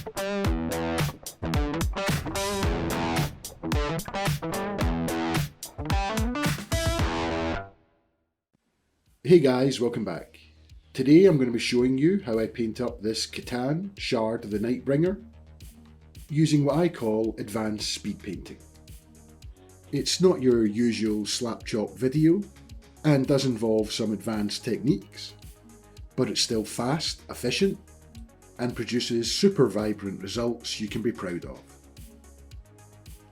Hey guys, welcome back. Today I'm going to be showing you how I paint up this Catan shard of the Nightbringer using what I call advanced speed painting. It's not your usual slap chop video and does involve some advanced techniques, but it's still fast, efficient, and produces super vibrant results you can be proud of.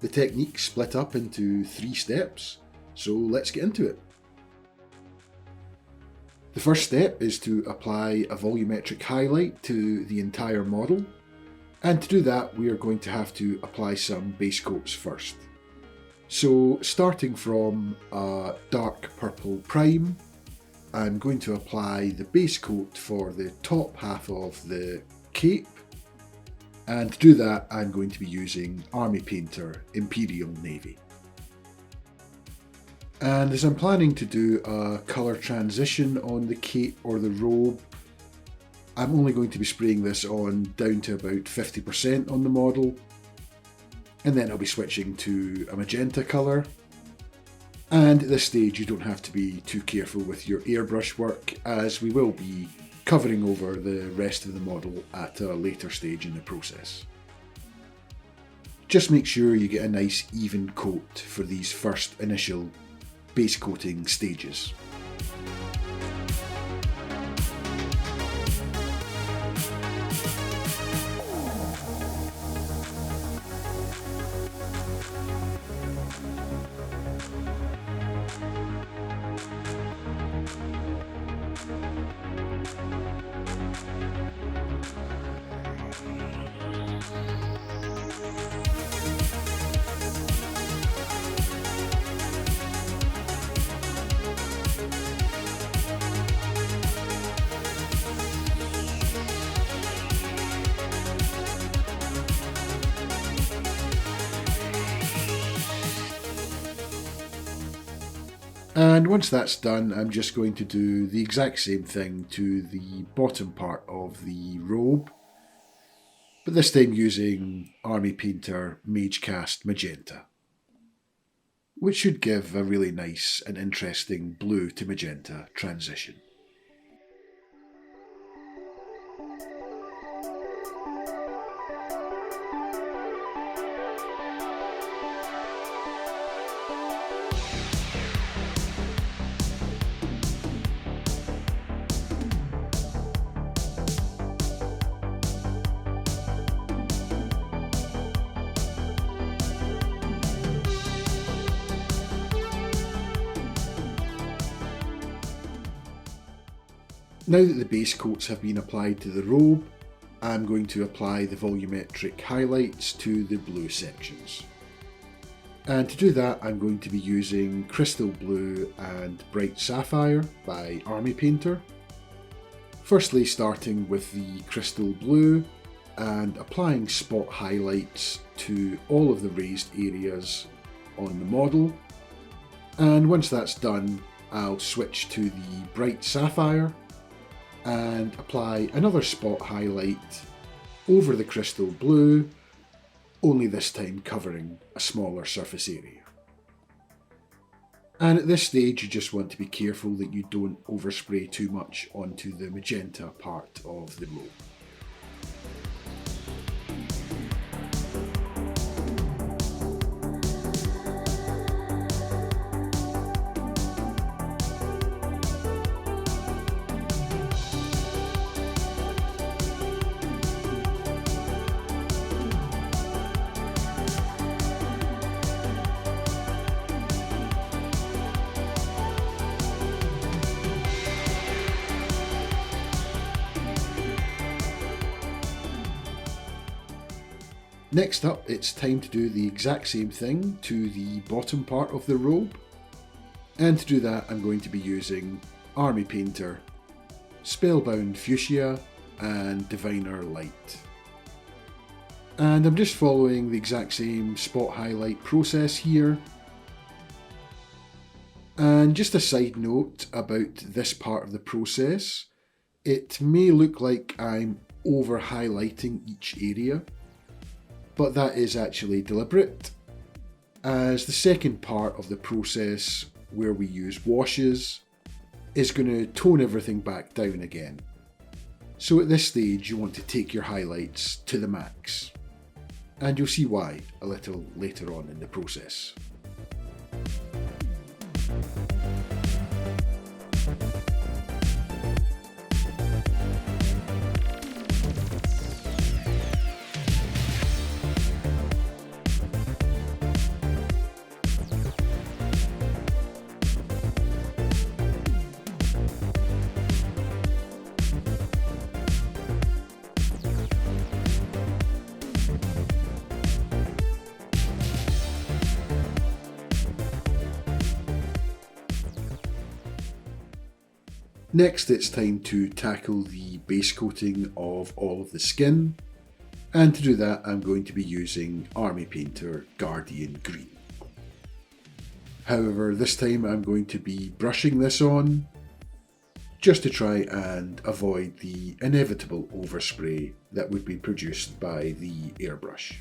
The technique's split up into 3 steps, so let's get into it. The first step is to apply a volumetric highlight to the entire model, and to do that we are going to have to apply some base coats first. So starting from a dark purple prime, I'm going to apply the base coat for the top half of the cape, and to do that I'm going to be using Army Painter Imperial Navy. And as I'm planning to do a colour transition on the cape or the robe, I'm only going to be spraying this on down to about 50% on the model, and then I'll be switching to a magenta colour. And at this stage you don't have to be too careful with your airbrush work, as we will be covering over the rest of the model at a later stage in the process. Just make sure you get a nice even coat for these first initial base coating stages. And once that's done, I'm just going to do the exact same thing to the bottom part of the robe, but this time using Army Painter Magecast Magenta, which should give a really nice and interesting blue to magenta transition. Now that the base coats have been applied to the robe, I'm going to apply the volumetric highlights to the blue sections. And to do that I'm going to be using Crystal Blue and Bright Sapphire by Army Painter. Firstly starting with the Crystal Blue and applying spot highlights to all of the raised areas on the model. And once that's done, I'll switch to the Bright Sapphire and apply another spot highlight over the Crystal Blue, only this time covering a smaller surface area. And at this stage you just want to be careful that you don't overspray too much onto the magenta part of the robe. Next up, it's time to do the exact same thing to the bottom part of the robe. And to do that, I'm going to be using Army Painter, Spellbound Fuchsia, and Diviner Light. And I'm just following the exact same spot highlight process here. And just a side note about this part of the process, it may look like I'm over highlighting each area, but that is actually deliberate, as the second part of the process, where we use washes, is going to tone everything back down again. So at this stage you want to take your highlights to the max, and you'll see why a little later on in the process. Next, it's time to tackle the base coating of all of the skin, and to do that I'm going to be using Army Painter Guardian Green. However, this time I'm going to be brushing this on, just to try and avoid the inevitable overspray that would be produced by the airbrush.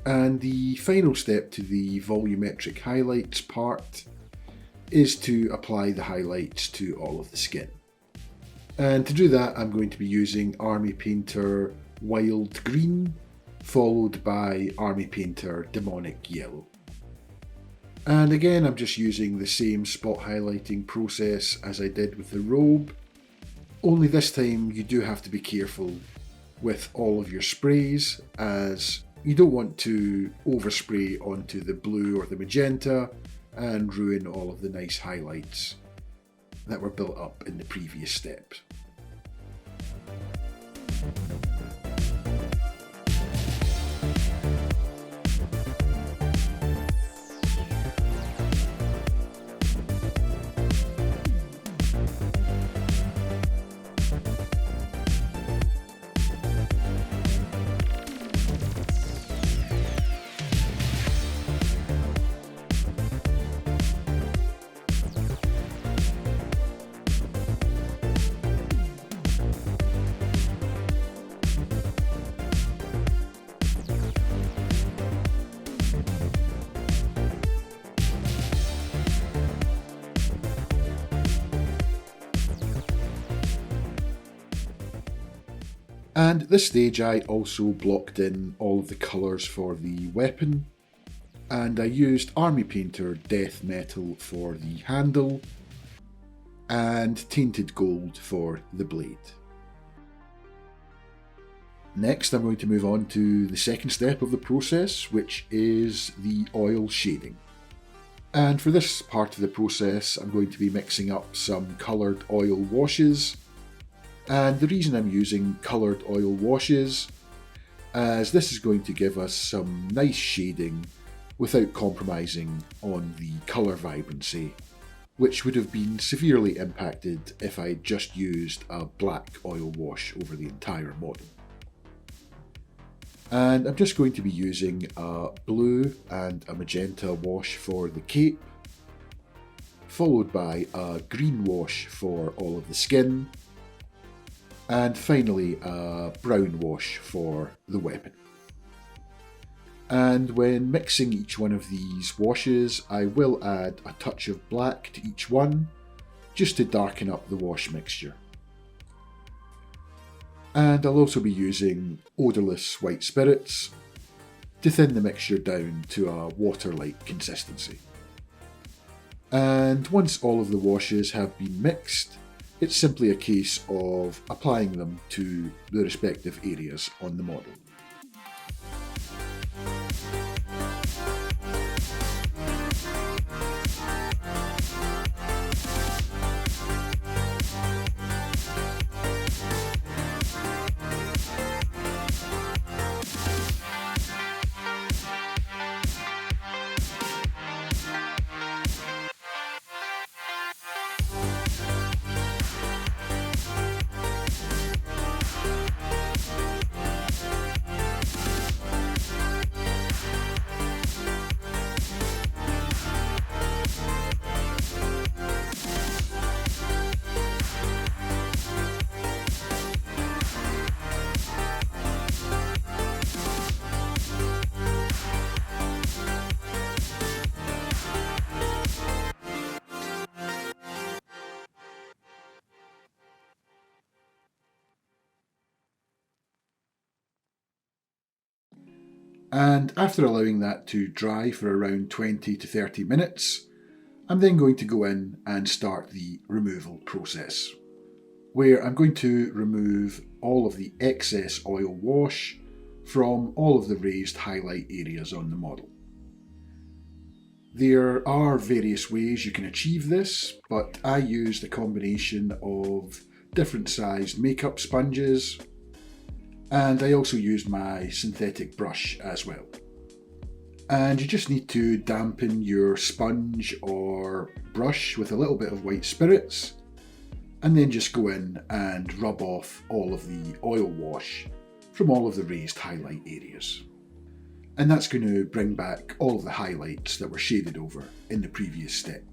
And the final step to the volumetric highlights part is to apply the highlights to all of the skin. And to do that I'm going to be using Army Painter Wild Green, followed by Army Painter Demonic Yellow. And again I'm just using the same spot highlighting process as I did with the robe, only this time you do have to be careful with all of your sprays, as you don't want to overspray onto the blue or the magenta and ruin all of the nice highlights that were built up in the previous steps. And at this stage I also blocked in all of the colours for the weapon, and I used Army Painter Death Metal for the handle and Tainted Gold for the blade. Next I'm going to move on to the second step of the process, which is the oil shading. And for this part of the process I'm going to be mixing up some coloured oil washes. And the reason I'm using coloured oil washes, as this is going to give us some nice shading without compromising on the colour vibrancy, which would have been severely impacted if I just used a black oil wash over the entire model. And I'm just going to be using a blue and a magenta wash for the cape, followed by a green wash for all of the skin, and finally a brown wash for the weapon. And when mixing each one of these washes I will add a touch of black to each one, just to darken up the wash mixture. And I'll also be using odourless white spirits to thin the mixture down to a water-like consistency. And once all of the washes have been mixed, it's simply a case of applying them to the respective areas on the model. And after allowing that to dry for around 20 to 30 minutes, I'm then going to go in and start the removal process, where I'm going to remove all of the excess oil wash from all of the raised highlight areas on the model. There are various ways you can achieve this, but I used a combination of different sized makeup sponges, and I also used my synthetic brush as well. And you just need to dampen your sponge or brush with a little bit of white spirits, and then just go in and rub off all of the oil wash from all of the raised highlight areas. And that's going to bring back all of the highlights that were shaded over in the previous step.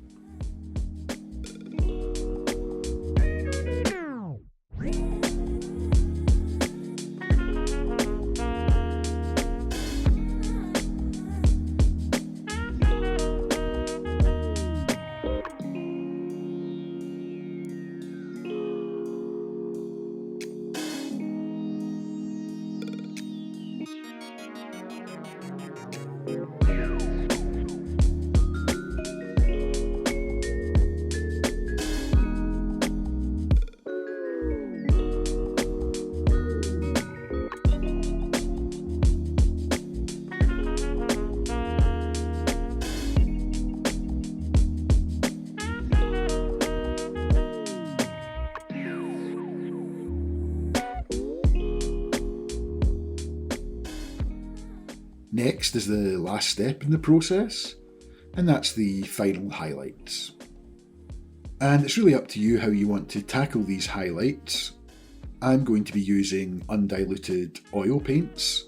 Next is the last step in the process, and that's the final highlights. And it's really up to you how you want to tackle these highlights. I'm going to be using undiluted oil paints,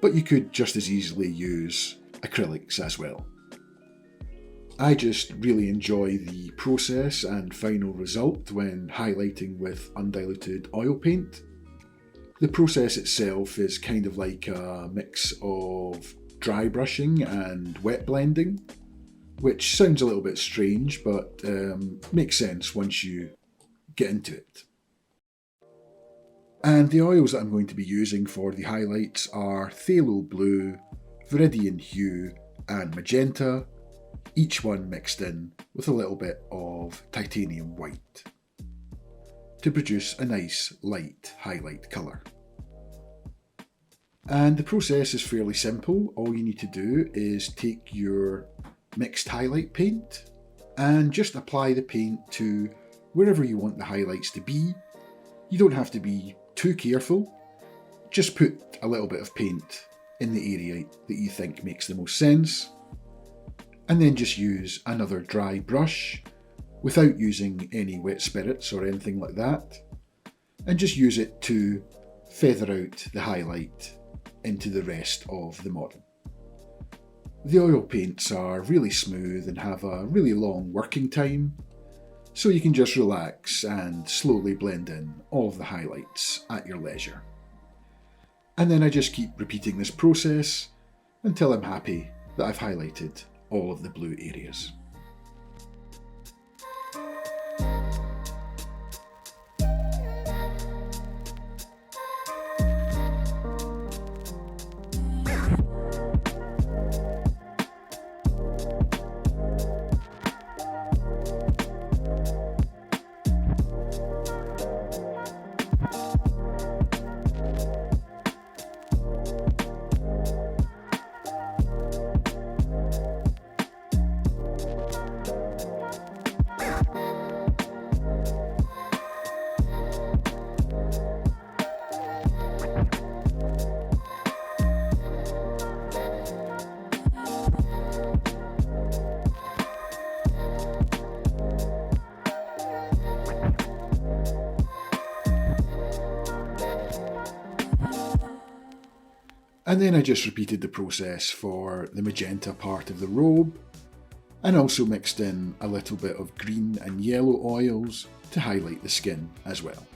but you could just as easily use acrylics as well. I just really enjoy the process and final result when highlighting with undiluted oil paint. The process itself is kind of like a mix of dry brushing and wet blending, which sounds a little bit strange, but makes sense once you get into it. And the oils that I'm going to be using for the highlights are Phthalo Blue, Viridian Hue and Magenta, each one mixed in with a little bit of Titanium White, to produce a nice light highlight colour. And the process is fairly simple. All you need to do is take your mixed highlight paint and just apply the paint to wherever you want the highlights to be. You don't have to be too careful. Just put a little bit of paint in the area that you think makes the most sense, and then just use another dry brush without using any wet spirits or anything like that, and just use it to feather out the highlight into the rest of the model. The oil paints are really smooth and have a really long working time, so you can just relax and slowly blend in all of the highlights at your leisure. And then I just keep repeating this process until I'm happy that I've highlighted all of the blue areas. And then I just repeated the process for the magenta part of the robe, and also mixed in a little bit of green and yellow oils to highlight the skin as well.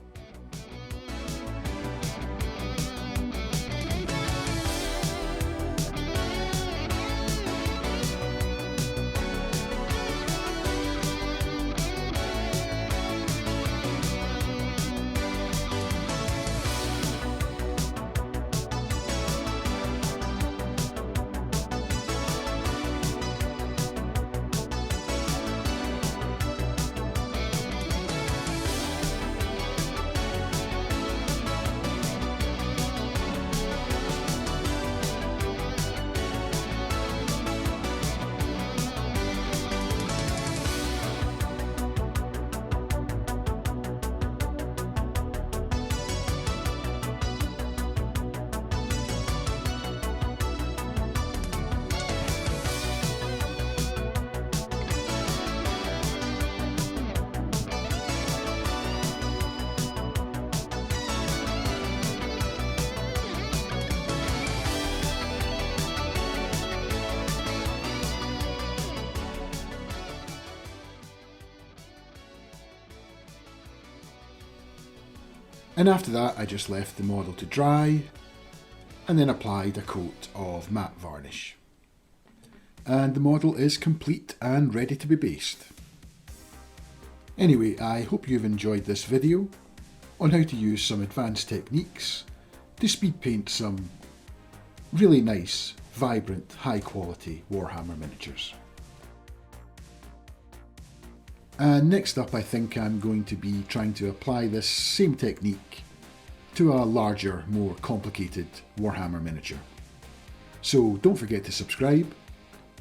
And after that I just left the model to dry and then applied a coat of matte varnish. And the model is complete and ready to be based. Anyway, I hope you've enjoyed this video on how to use some advanced techniques to speed paint some really nice, vibrant, high quality Warhammer miniatures. And next up I think I'm going to be trying to apply this same technique to a larger, more complicated Warhammer miniature. So don't forget to subscribe,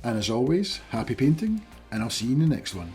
and as always, happy painting, and I'll see you in the next one.